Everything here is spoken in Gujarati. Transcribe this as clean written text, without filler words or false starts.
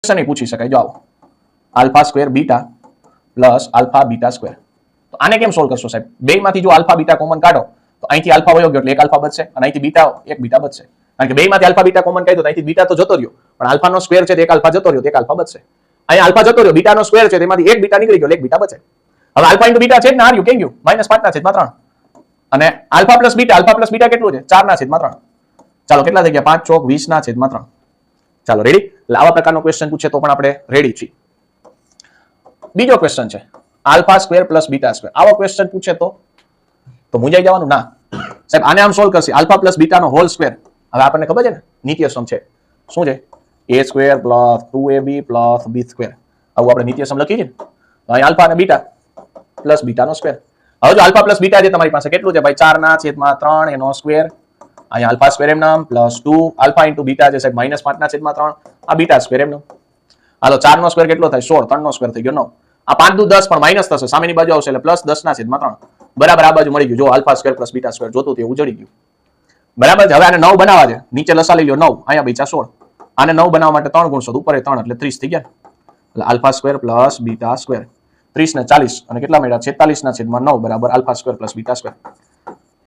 ક્વેશ્ચન પૂછી શકાય. જો આવો alpha square beta plus alpha beta square. તો આને કેમ સોલ્વ કરશો સાહેબ? બે માંથી જો આલ્ફા બીટા કોમન કાઢો તો અહીંથી આલ્ફા વયો ગયો એટલે એક આલ્ફા બચશે અને અહીંથી બીટા એક બીટા બચશે. કારણ કે બે માંથી આલ્ફા બીટા કોમન કાઢ્યો તો અહીંથી બીટા તો જતો રહ્યો પણ આલ્ફાનો સ્ક્વેર છે તે એક આલ્ફા જતો રહ્યો તો એક આલ્ફા બચશે. અહીંયા આલ્ફા જતો રહ્યો બીટાનો સ્ક્વેર છે તેમાંથી એક બીટા નીકળી ગયો એક બીટા બચે. હવે આલ્ફા ઇન્ટુ બીટા છે ને હાર્યું કેમ ગયું -5/3 અને આલ્ફા પ્લસ બીટા કેટલું છે 4/3. ચાલો કેટલા થઈ ગયા 5 ચોક 20/3. ચાલો રેડી. એટલે આવા પ્રકારનો ક્વેશ્ચન પૂછે તો પણ આપણે રેડી છીએ. બીજો ક્વેશ્ચન છે alpha square plus beta square. આવો ક્વેશ્ચન પૂછે તો મુંજાઈ જવાનું ના સાહેબ. આને આમ સોલ્વ કરશે આલ્ફા પ્લસ બીટાનો હોલ સ્ક્વેર. હવે આપણને ખબર છે ને નિત્યસમ છે શું છે a square plus 2ab plus b square. આવું આપણે નિત્યસમ લખીએ છીએ ને અહીં આલ્ફા અને બીટા પ્લસ બીટાનો સ્ક્વેર. હવે જો આલ્ફા પ્લસ બીટા છે તમારી પાસે કેટલું છે ભાઈ 4/3 એનો સ્ક્વેર. અહીંયા આલ્ફા સ્ક્વેર એમ નામ પ્લસ 2 આલ્ફા ઇન્ટુ બીટા છે સાહેબ -5/3 આ બીટા સ્ક્વેર એમ નામ. હાલો 4 નો સ્ક્વેર કેટલો થાય 16 3 નો સ્ક્વેર થઈ ગયો 9. આ 5 દુ 10 પણ માઇનસ થશે સામેની બાજુ આવશે એટલે પ્લસ 10/3 બરાબર. આ બાજુ મળી ગયું જો alpha square plus beta square જોતું તે ઉજળી ગયું બરાબર છે. હવે આને 9 બનાવવા છે નીચે લસા લઈ લો 9 અહીંયા બીચા 16 આને 9 બનાવવા માટે 3 ગુણશો ઉપર 3 એટલે 30 થઈ ગયા. એટલે alpha square plus beta square 30 ને 40 અને કેટલા મળ્યા 46/9 બરાબર alpha square plus beta square.